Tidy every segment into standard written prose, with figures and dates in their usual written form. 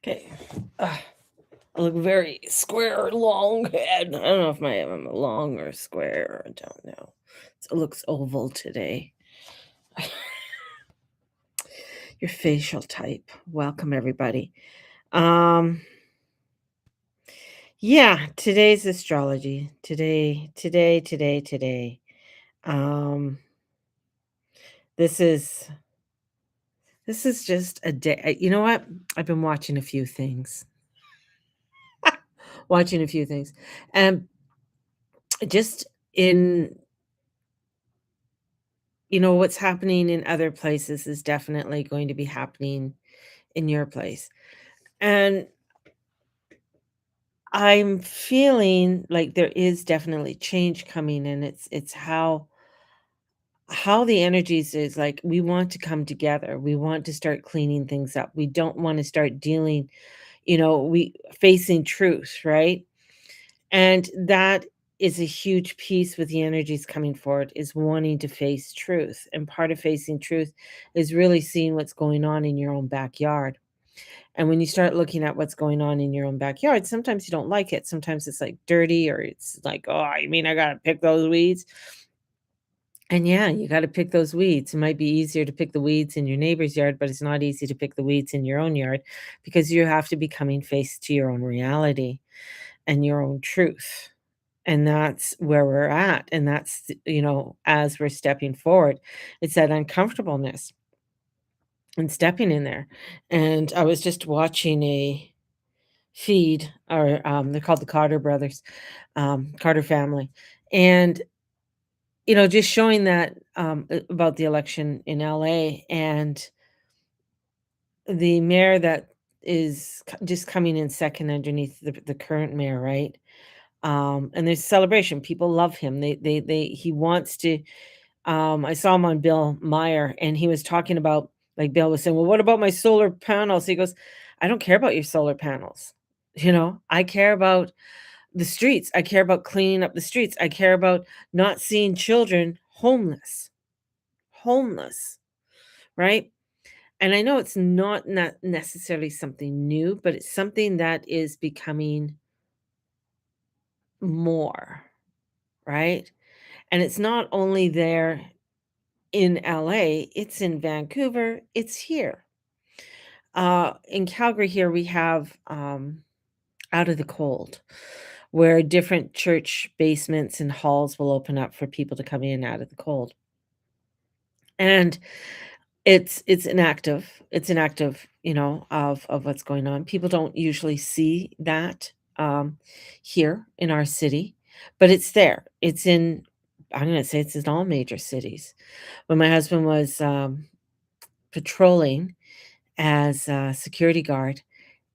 Okay. I look very square, long head. I don't know if I'm long or square. I don't know. It looks oval today. Your facial type. Welcome, everybody. Yeah, today's astrology. Today. Um, this is just a day. You know what? I've been watching a few things. And just in what's happening in other places is definitely going to be happening in your place. And I'm feeling like there is definitely change coming, and it's how the energies is like we want to come together. We want to start cleaning things up. We don't want to start dealing, we facing truth, right? And that is a huge piece with the energies coming forward, is wanting to face truth. And part of facing truth is really seeing what's going on in your own backyard. And when you start looking at what's going on in your own backyard, sometimes you don't like it. Sometimes it's like dirty, or it's like, oh, you mean I got to pick those weeds? And yeah, you got to pick those weeds. It might be easier to pick the weeds in your neighbor's yard, but it's not easy to pick the weeds in your own yard, because you have to be coming face to your own reality and your own truth. And that's where we're at. And that's, as we're stepping forward, it's that uncomfortableness and stepping in there. And I was just watching a feed, or they're called the Carter brothers, Carter family. And, just showing that about the election in LA, and the mayor that is just coming in second underneath the current mayor, right? And there's celebration. People love him. He wants to. I saw him on Bill Meyer, and he was talking about, like, Bill was saying, well, what about my solar panels? He goes, I don't care about your solar panels. I care about the streets. I care about cleaning up the streets. I care about not seeing children homeless, right? And I know it's not necessarily something new, but it's something that is becoming more, right? And it's not only there in LA, it's in Vancouver, it's here. In Calgary here, we have Out of the Cold, where different church basements and halls will open up for people to come in out of the cold. And it's an active, of what's going on. People don't usually see that here in our city, but it's there. I'm gonna say it's in all major cities. When my husband was patrolling as a security guard,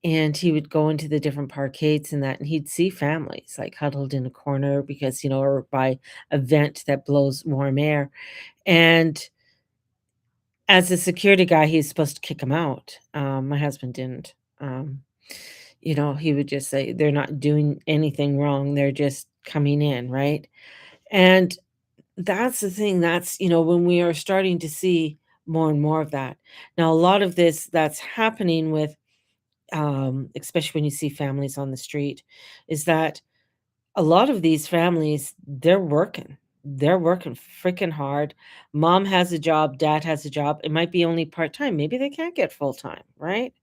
and he would go into the different parkades and that, and he'd see families like huddled in a corner because, or by a vent that blows warm air. And as a security guy, he's supposed to kick them out. My husband didn't. He would just say, they're not doing anything wrong. They're just coming in, right? And that's the thing. That's, when we are starting to see more and more of that. Now, a lot of this that's happening with, especially when you see families on the street, is that a lot of these families, they're working. They're working freaking hard. Mom has a job, dad has a job. It might be only part-time. Maybe they can't get full-time, right?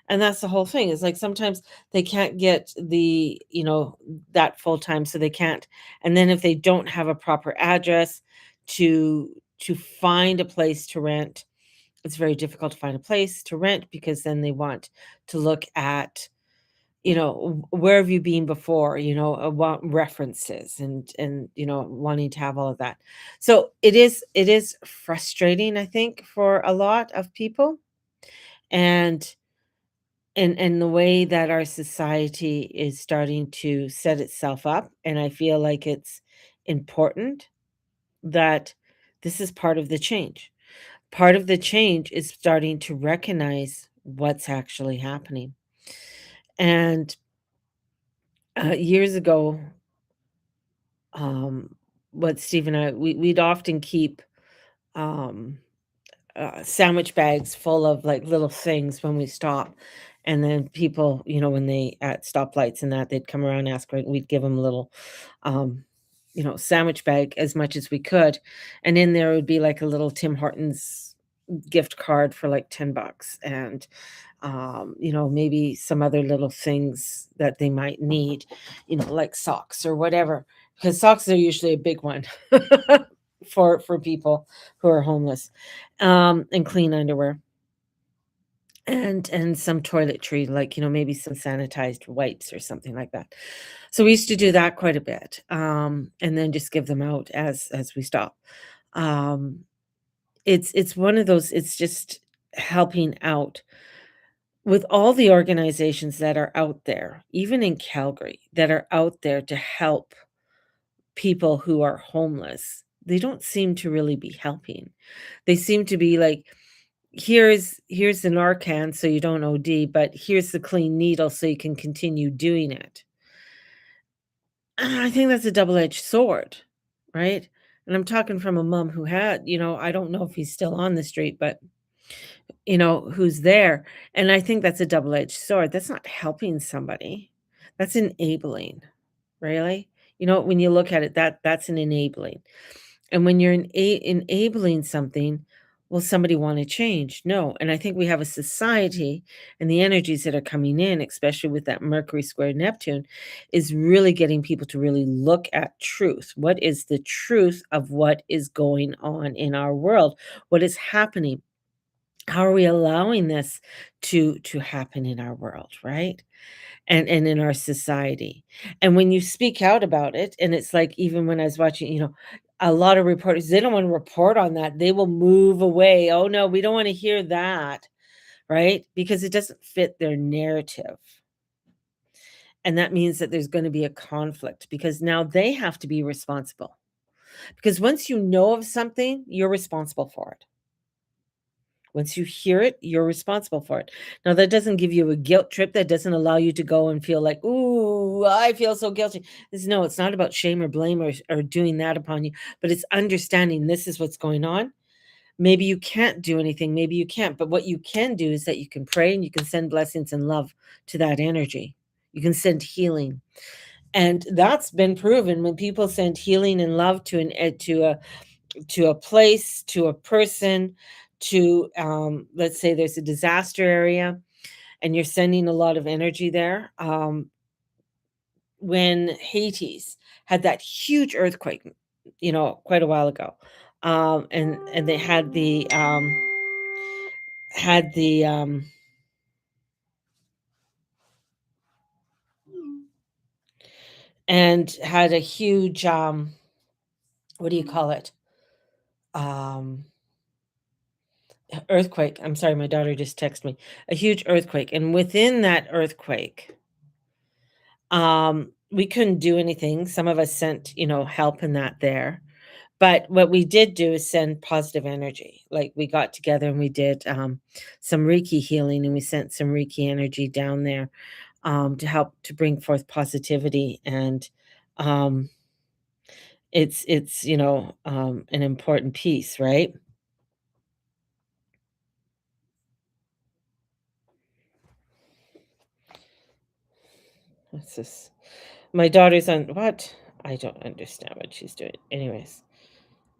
And that's the whole thing. It's like sometimes they can't get that full-time, so they can't. And then if they don't have a proper address to find a place to rent, it's very difficult to find a place to rent, because then they want to look at, where have you been before, want references, and wanting to have all of that. So it is frustrating, I think, for a lot of people. And the way that our society is starting to set itself up, and I feel like it's important that this is part of the change. Part of the change is starting to recognize what's actually happening. And years ago, um, what Steve and we'd often keep sandwich bags full of like little things when we stop. And then people, when they at stoplights and that, they'd come around and ask, right, we'd give them a little, um, sandwich bag as much as we could. And in there would be like a little Tim Hortons gift card for like $10 and maybe some other little things that they might need, like socks or whatever, because socks are usually a big one for people who are homeless, and clean underwear and some toiletry, like, maybe some sanitized wipes or something like that. So we used to do that quite a bit, and then just give them out as we stop. Um, it's one of those, it's just helping out with all the organizations that are out there, even in Calgary, that are out there to help people who are homeless. They don't seem to really be helping. They seem to be like, here's the Narcan so you don't OD, but here's the clean needle so you can continue doing it. I think that's a double-edged sword, right? And I'm talking from a mom who had, I don't know if he's still on the street, but who's there. And I think that's a double-edged sword. That's not helping somebody. That's enabling, really. When you look at it, that's an enabling. And when you're enabling something, will somebody want to change? No. And I think we have a society, and the energies that are coming in, especially with that Mercury square Neptune, is really getting people to really look at truth. What is the truth of what is going on in our world? What is happening? How are we allowing this to happen in our world, right? And in our society. And when you speak out about it, and it's like, even when I was watching, a lot of reporters, they don't want to report on that. They will move away. Oh no, we don't want to hear that, right? Because it doesn't fit their narrative. And that means that there's going to be a conflict, because now they have to be responsible. Because once you know of something, you're responsible for it. Once you hear it, you're responsible for it. Now, that doesn't give you a guilt trip. That doesn't allow you to go and feel like, "Ooh, I feel so guilty." No, it's not about shame or blame or doing that upon you, but it's understanding this is what's going on. Maybe you can't do anything, maybe you can't, but what you can do is that you can pray and you can send blessings and love to that energy. You can send healing. And that's been proven. When people send healing and love to a place, to a person, to, let's say there's a disaster area and you're sending a lot of energy there. When Haiti's had that huge earthquake, quite a while ago, and they had the and had a huge what do you call it? Um, Earthquake. I'm sorry, my daughter just texted me. A huge earthquake, and within that earthquake, we couldn't do anything. Some of us sent, help in that there. But what we did do is send positive energy. Like, we got together and we did some Reiki healing, and we sent some Reiki energy down there, to help to bring forth positivity. And um, it's an important piece, right? What's this? My daughter's on what? I don't understand what she's doing. Anyways,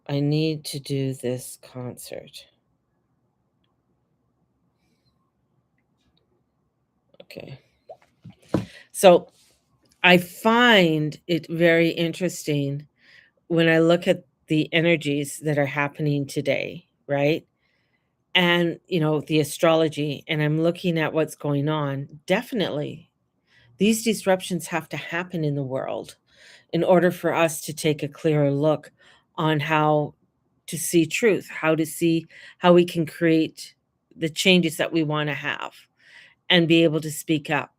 I need to do this concert. Okay. So I find it very interesting when I look at the energies that are happening today, right? And, the astrology, and I'm looking at what's going on. Definitely, these disruptions have to happen in the world in order for us to take a clearer look on how to see truth, how to see how we can create the changes that we want to have and be able to speak up.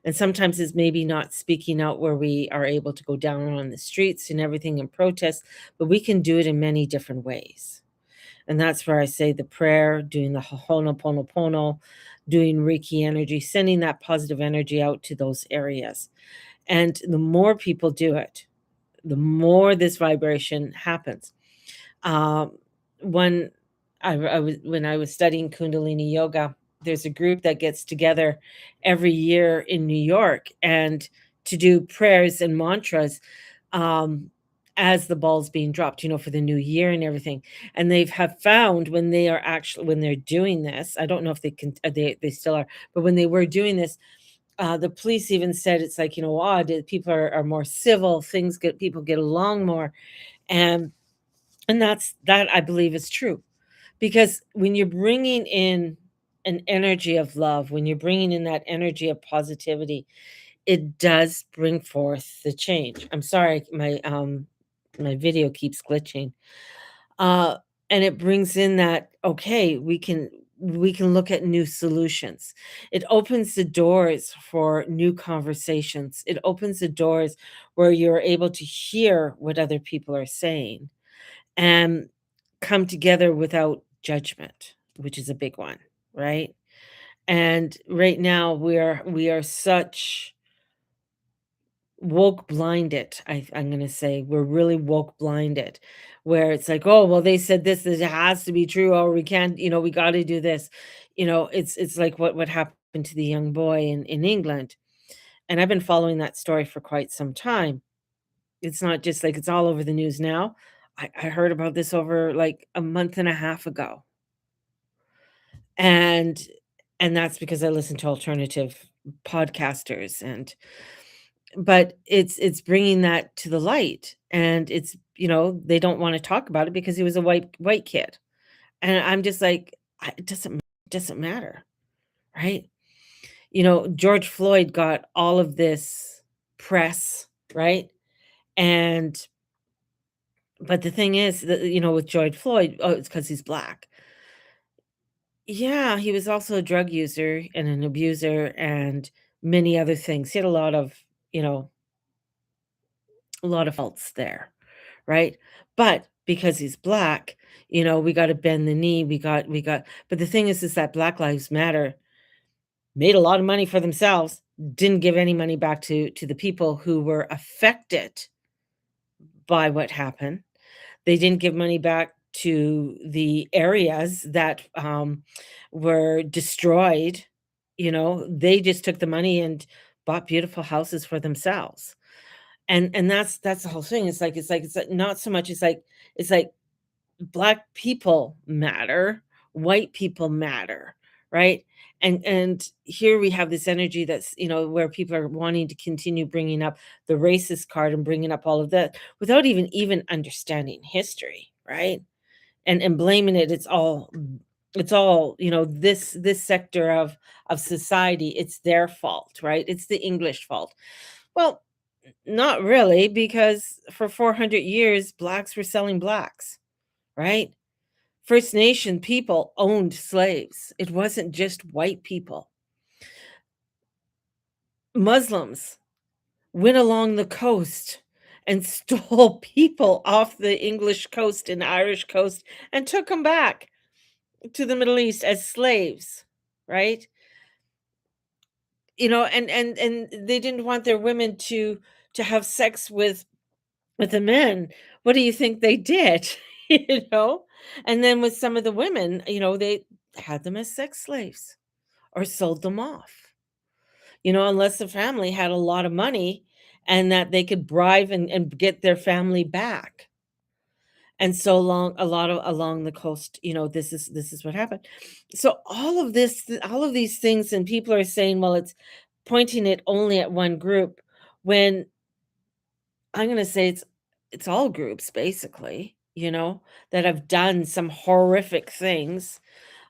And sometimes it's maybe not speaking out where we are able to go down on the streets and everything and protest, but we can do it in many different ways. And that's where I say the prayer, doing the Ho'oponopono, doing Reiki energy, sending that positive energy out to those areas. And the more people do it, the more this vibration happens. Um, when when I was studying Kundalini yoga, there's a group that gets together every year in New York and to do prayers and mantras, um, as the ball's being dropped, for the new year and everything. And they've have found when they're doing this, I don't know if they still are, but when they were doing this, the police even said it's like, odd, people are more civil, people get along more. And that I believe is true. Because when you're bringing in an energy of love, when you're bringing in that energy of positivity, it does bring forth the change. I'm sorry, my video keeps glitching. Uh, and it brings in that, okay, we can look at new solutions. It opens the doors for new conversations. It opens the doors where you're able to hear what other people are saying and come together without judgment, which is a big one, right? And right now we are such woke blinded. I'm going to say we're really woke blinded, where it's like, oh well, they said this has to be true, or we can't, we got to do this. It's like what happened to the young boy in England. And I've been following that story for quite some time. It's not just like it's all over the news now. I heard about this over like a month and a half ago. And that's because I listen to alternative podcasters. And but it's bringing that to the light, and they don't wanna talk about it because he was a white kid. And I'm just like, it doesn't matter, right? George Floyd got all of this press, right? And but the thing is that, with George Floyd, oh, it's because he's black. Yeah, he was also a drug user and an abuser and many other things. He had you know, a lot of faults there, right? But because he's black, we got to bend the knee. But the thing is that Black Lives Matter made a lot of money for themselves, didn't give any money back to the people who were affected by what happened. They didn't give money back to the areas that, were destroyed. They just took the money and bought beautiful houses for themselves. And that's the whole thing. It's like not so much, it's like black people matter, white people matter, right? And here we have this energy that's, where people are wanting to continue bringing up the racist card and bringing up all of that without even understanding history, right? And blaming it. It's all, this sector of society, it's their fault, right? It's the English fault. Well, not really, because for 400 years blacks were selling blacks, right? First Nation people owned slaves. It wasn't just white people. Muslims went along the coast and stole people off the English coast and Irish coast and took them back to the Middle East as slaves, right? And they didn't want their women to have sex with the men. What do you think they did? You know? And then with some of the women, they had them as sex slaves or sold them off. Unless the family had a lot of money and that they could bribe and get their family back. And so long a lot of along the coast, this is what happened. So all of these things, and people are saying, well, it's pointing it only at one group, when I'm gonna say it's all groups basically, that have done some horrific things.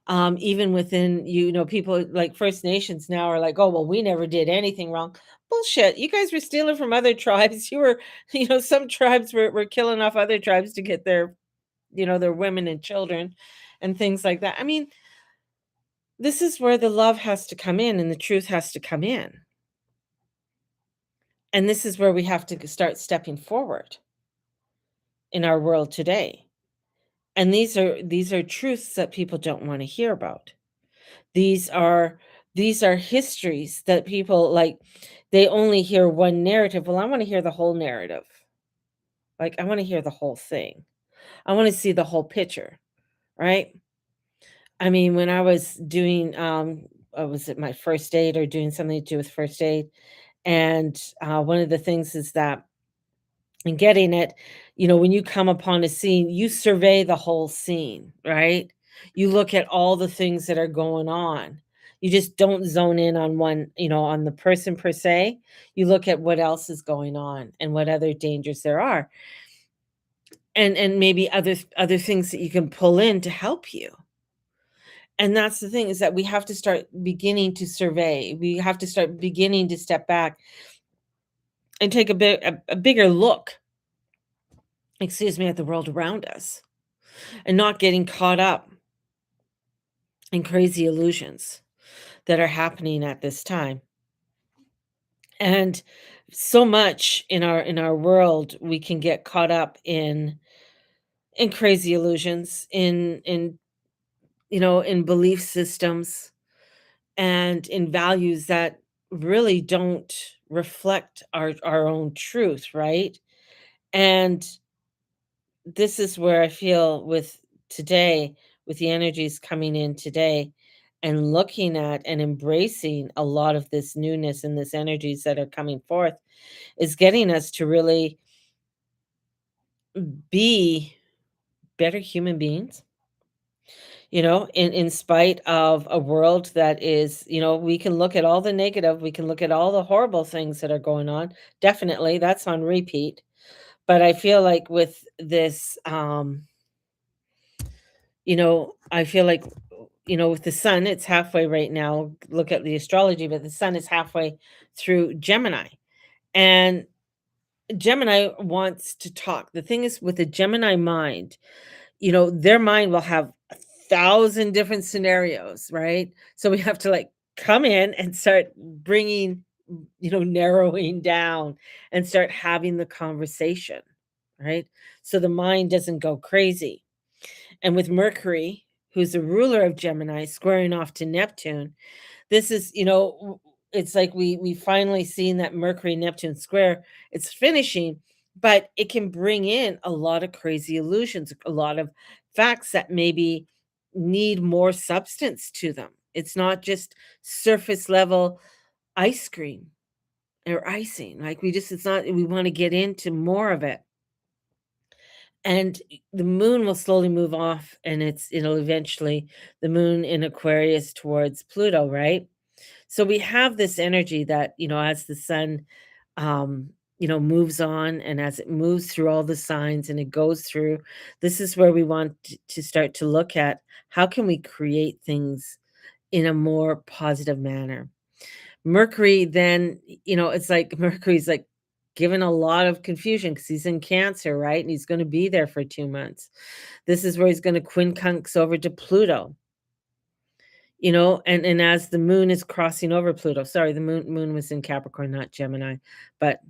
Even within, people like First Nations now are like, oh, well, we never did anything wrong. Bullshit. You guys were stealing from other tribes. Some tribes were killing off other tribes to get their women and children and things like that. I mean, this is where the love has to come in and the truth has to come in. And this is where we have to start stepping forward in our world today. And these are truths that people don't want to hear about. These are these are histories that people like, they only hear one narrative. Well, I want to hear the whole narrative. Like, I want to hear the whole thing. I want to see the whole picture, right? I mean, when I was doing, was it my first aid or doing something to do with first aid? And one of the things is that in getting it, when you come upon a scene, you survey the whole scene, right? You look at all the things that are going on. You just don't zone in on one, on the person per se. You look at what else is going on and what other dangers there are, and maybe other things that you can pull in to help you. And that's the thing, is that we have to start beginning to survey. We have to start beginning to step back and take a bigger look, excuse me, at the world around us, and not getting caught up in crazy illusions that are happening at this time. And so much in our world, we can get caught up in crazy illusions, in belief systems, and in values that really don't reflect our own truth, right? And this is where I feel with today, with the energies coming in today, and looking at and embracing a lot of this newness and this energies that are coming forth, is getting us to really be better human beings, in spite of a world that is, we can look at all the negative, we can look at all the horrible things that are going on. Definitely, that's on repeat. But I feel like with this, I feel like, with the sun, it's halfway right now. Look at the astrology, but the sun is halfway through Gemini. And Gemini wants to talk. The thing is, with the Gemini mind, their mind will have 1,000 different scenarios, right? So we have to, like, come in and start bringing, narrowing down, and start having the conversation, right? So the mind doesn't go crazy. And with Mercury, who's the ruler of Gemini, squaring off to Neptune, this is, it's like we finally seen that Mercury Neptune square. It's finishing, but it can bring in a lot of crazy illusions, a lot of facts that maybe need more substance to them. It's not just surface level ice cream or icing. Like, it's not, we want to get into more of it. And the moon will slowly move off, and it'll eventually, the moon in Aquarius towards Pluto, right? So we have this energy that, as the sun, moves on, and as it moves through all the signs and it goes through, this is where we want to start to look at how can we create things in a more positive manner. Mercury then, it's like Mercury's like given a lot of confusion because he's in Cancer, right? And he's going to be there for 2 months. This is where he's going to quincunx over to Pluto. And as the moon is crossing over Pluto, sorry, the moon was in Capricorn, not Gemini, but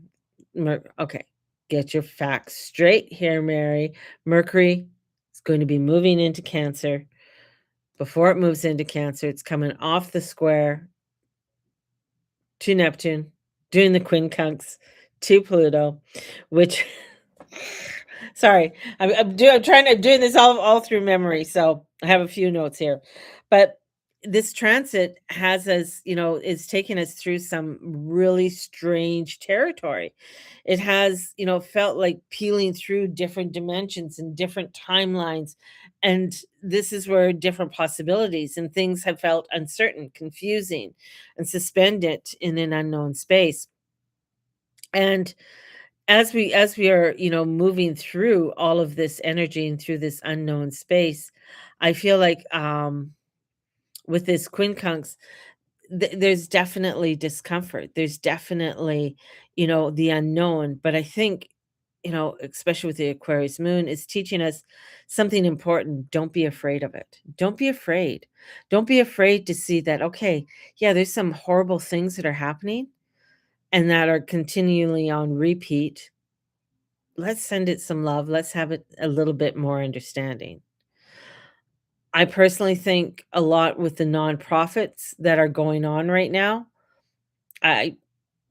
okay, get your facts straight here, Mary. Mercury is going to be moving into Cancer. Before it moves into Cancer, it's coming off the square to Neptune, doing the quincunx to Pluto, which sorry, I'm trying to doing this all through memory, so I have a few notes here. But this transit has us, is taking us through some really strange territory. It has, felt like peeling through different dimensions and different timelines. And this is where different possibilities and things have felt uncertain, confusing, and suspended in an unknown space. And as we are, moving through all of this energy and through this unknown space, I feel like, with this quincunx, there's definitely discomfort. There's definitely, the unknown. But I think, especially with the Aquarius moon, is teaching us something important. Don't be afraid of it. Don't be afraid. Don't be afraid to see that, okay, yeah, there's some horrible things that are happening and that are continually on repeat. Let's send it some love. Let's have it a little bit more understanding. I personally think a lot with the nonprofits that are going on right now. I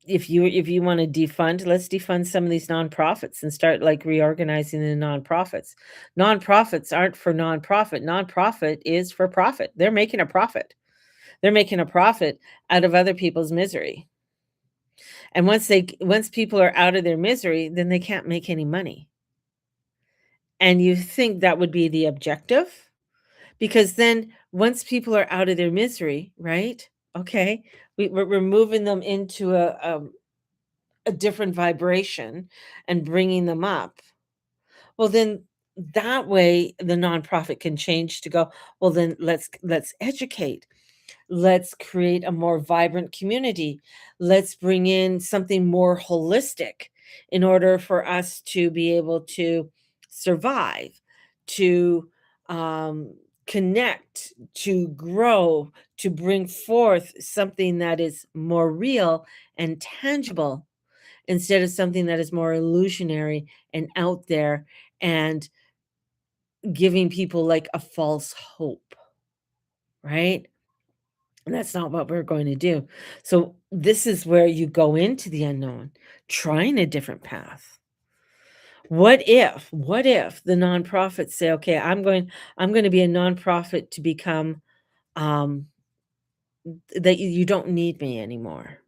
if you wanna defund, let's defund some of these nonprofits and start, like, reorganizing the nonprofits. Nonprofits aren't for nonprofit. Nonprofit is for profit. They're making a profit. They're making a profit out of other people's misery. And once people are out of their misery, then they can't make any money. And you think that would be the objective? Because then once people are out of their misery, right? Okay, we're moving them into a different vibration and bringing them up. Well, then that way the nonprofit can change to go, well, then let's educate. Let's create a more vibrant community. Let's bring in something more holistic in order for us to be able to survive, to connect, to grow, to bring forth something that is more real and tangible instead of something that is more illusionary and out there and giving people like a false hope, right? And that's not what we're going to do. So this is where you go into the unknown, trying a different path. What if the nonprofits say, okay, I'm going to be a nonprofit to become um that you don't need me anymore.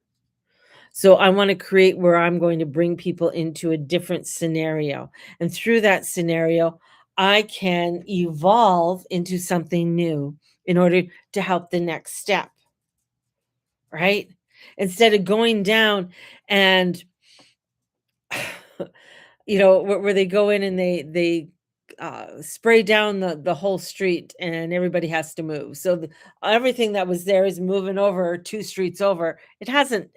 So I want to create where I'm going to bring people into a different scenario. And through that scenario, I can evolve into something new in order to help the next step, right? Instead of going down and where they go in and they spray down the whole street and everybody has to move. So everything that was there is moving over 2 streets over. It hasn't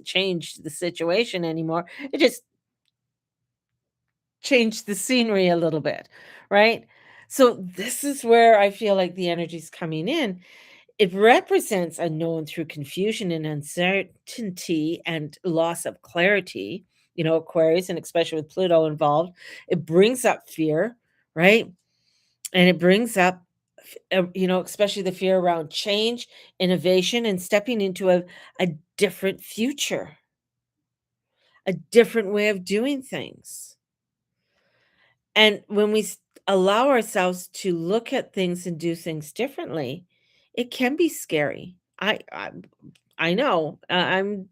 changed the situation anymore. It just changed the scenery a little bit, right? So this is where I feel like the energy's coming in. It represents unknown through confusion and uncertainty and loss of clarity, Aquarius, and especially with Pluto involved. It brings up fear, right? And it brings up, especially the fear around change, innovation, and stepping into a different future, a different way of doing things. And when we allow ourselves to look at things and do things differently, it can be scary. I know. I'm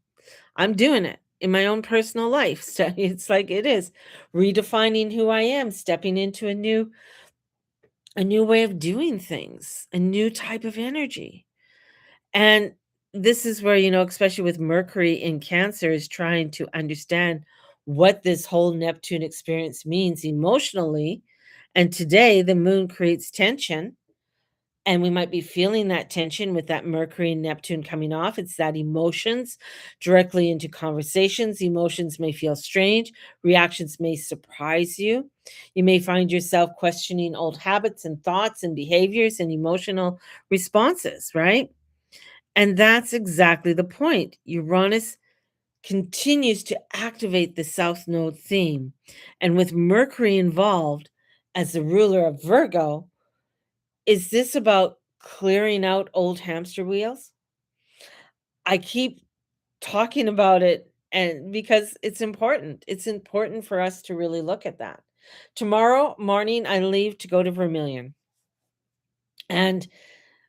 doing it in my own personal life. So it's like it is redefining who I am, stepping into a new way of doing things, a new type of energy. And this is where, especially with Mercury in Cancer, is trying to understand what this whole Neptune experience means emotionally. And today, the moon creates tension, and we might be feeling that tension with that Mercury and Neptune coming off. It's that emotions directly into conversations. Emotions may feel strange, reactions may surprise you. You may find yourself questioning old habits and thoughts and behaviors and emotional responses, right? And that's exactly the point. Uranus continues to activate the South Node theme. And with Mercury involved as the ruler of Virgo, is this about clearing out old hamster wheels? I keep talking about it and because it's important. It's important for us to really look at that. Tomorrow morning, I leave to go to Vermilion. And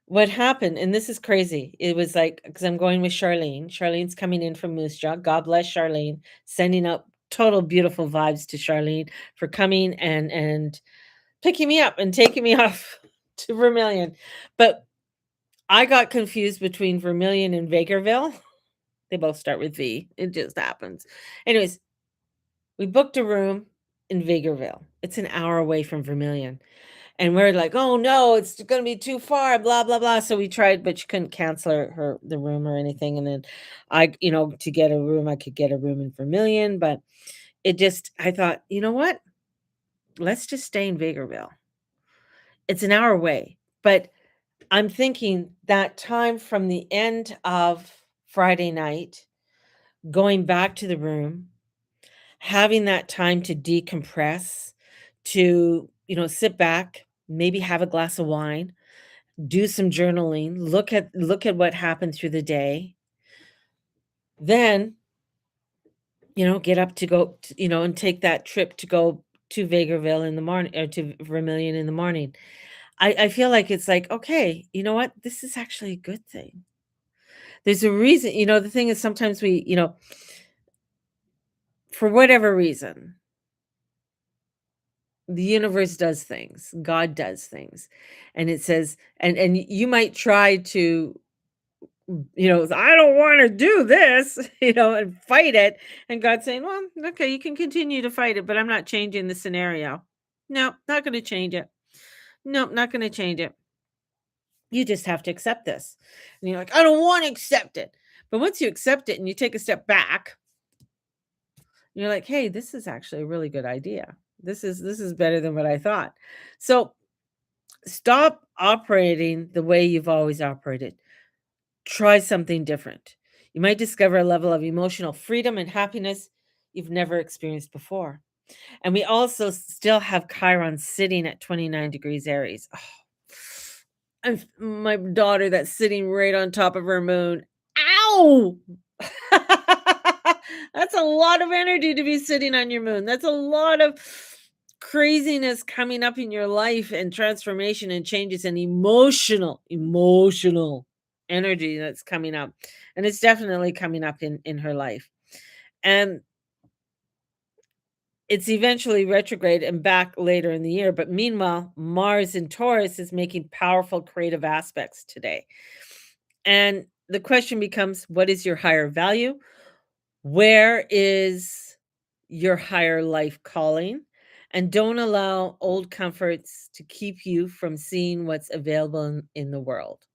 what happened, and this is crazy, it was like, because I'm going with Charlene. Charlene's coming in from Moose Jaw. God bless Charlene. Sending out total beautiful vibes to Charlene for coming and picking me up and taking me off to Vermilion. But I got confused between Vermilion and Vegreville. They both start with V. It just happens. Anyways, we booked a room in Vegreville. It's an hour away from Vermilion. And we're like, "Oh, no, it's gonna be too far, blah, blah, blah." So we tried, but she couldn't cancel her the room or anything, and then to get a room, I could get a room in Vermilion, but I thought, "You know what? Let's just stay in Vegreville." It's an hour away, but I'm thinking that time from the end of Friday night, going back to the room, having that time to decompress, to, sit back, maybe have a glass of wine, do some journaling, look at what happened through the day. Then get up to go, and take that trip to go to Vegreville in the morning, or to Vermilion in the morning. I feel like it's like, okay, you know what? This is actually a good thing. There's a reason, the thing is sometimes we, for whatever reason, the universe does things, God does things. And it says, and you might try to, I don't want to do this, and fight it. And God's saying, well, okay, you can continue to fight it, but I'm not changing the scenario. No, not going to change it. No, not going to change it. You just have to accept this. And you're like, I don't want to accept it. But once you accept it and you take a step back, you're like, hey, this is actually a really good idea. This is better than what I thought. So stop operating the way you've always operated. Try something different. You might discover a level of emotional freedom and happiness you've never experienced before. And we also still have Chiron sitting at 29 degrees Aries. Oh, and my daughter that's sitting right on top of her moon. Ow! That's a lot of energy to be sitting on your moon. That's a lot of craziness coming up in your life, and transformation and changes, and emotional energy that's coming up. And it's definitely coming up in her life. And it's eventually retrograde and back later in the year. But meanwhile, Mars in Taurus is making powerful creative aspects today. And the question becomes, what is your higher value? Where is your higher life calling? And don't allow old comforts to keep you from seeing what's available in the world.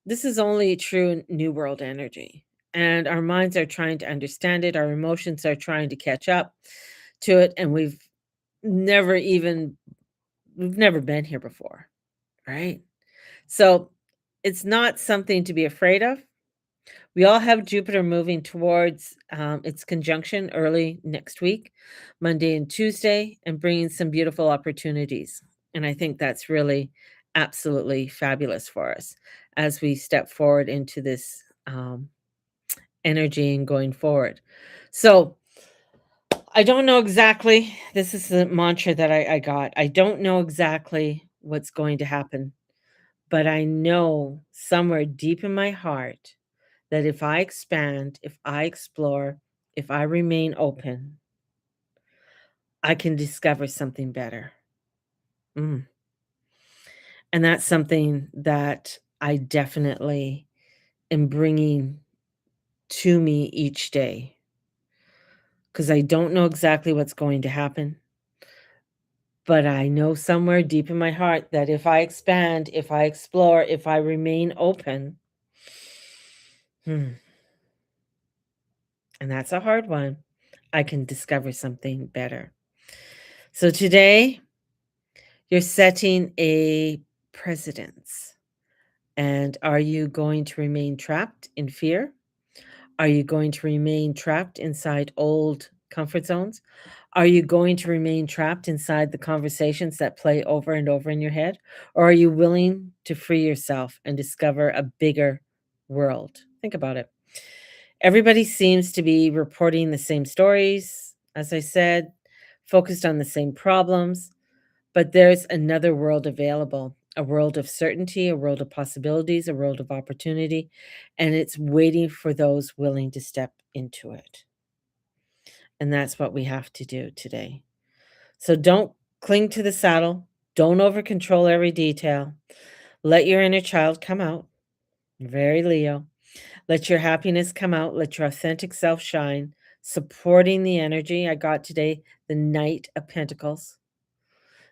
This is only true in New World energy. And our minds are trying to understand it. Our emotions are trying to catch up to it. And never even, we've never been here before, right? So it's not something to be afraid of. We all have Jupiter moving towards its conjunction early next week, Monday and Tuesday, and bringing some beautiful opportunities. And I think that's really absolutely fabulous for us as we step forward into this energy and going forward. So I don't know exactly, this is the mantra that I got. I don't know exactly what's going to happen, but I know somewhere deep in my heart that if I expand, if I explore, if I remain open, I can discover something better. Mm. And that's something that I definitely am bringing to me each day, because I don't know exactly what's going to happen. But I know somewhere deep in my heart that if I expand, if I explore, if I remain open, and that's a hard one, I can discover something better. So today, you're setting a precedence. And are you going to remain trapped in fear? Are you going to remain trapped inside old comfort zones? Are you going to remain trapped inside the conversations that play over and over in your head? Or are you willing to free yourself and discover a bigger world? Think about it. Everybody seems to be reporting the same stories, as I said, focused on the same problems, but there's another world available, a world of certainty, a world of possibilities, a world of opportunity, and it's waiting for those willing to step into it. And that's what we have to do today. So don't cling to the saddle. Don't over control every detail. Let your inner child come out. Very Leo. Let your happiness come out. Let your authentic self shine. Supporting the energy I got today, the Knight of Pentacles.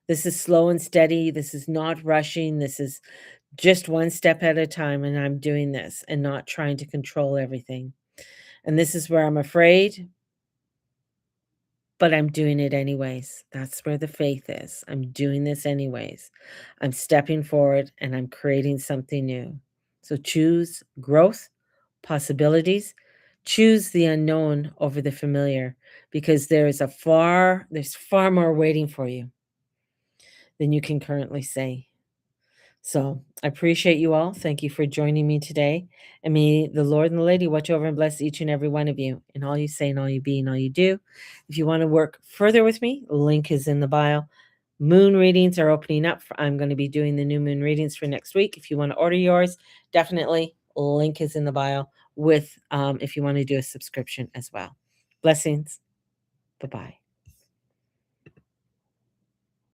This is slow and steady. This is not rushing. This is just one step at a time. And I'm doing this and not trying to control everything. And this is where I'm afraid, but I'm doing it anyways. That's where the faith is. I'm doing this anyways. I'm stepping forward and I'm creating something new. So choose growth, possibilities. Choose the unknown over the familiar, because there's far more waiting for you than you can currently say. So I appreciate you all. Thank you for joining me today. And may the Lord and the Lady watch over and bless each and every one of you in all you say and all you be and all you do. If you want to work further with me, link is in the bio. Moon readings are opening up. I'm going to be doing the new moon readings for next week. If you want to order yours, definitely link is in the bio with if you want to do a subscription as well. Blessings. Bye-bye.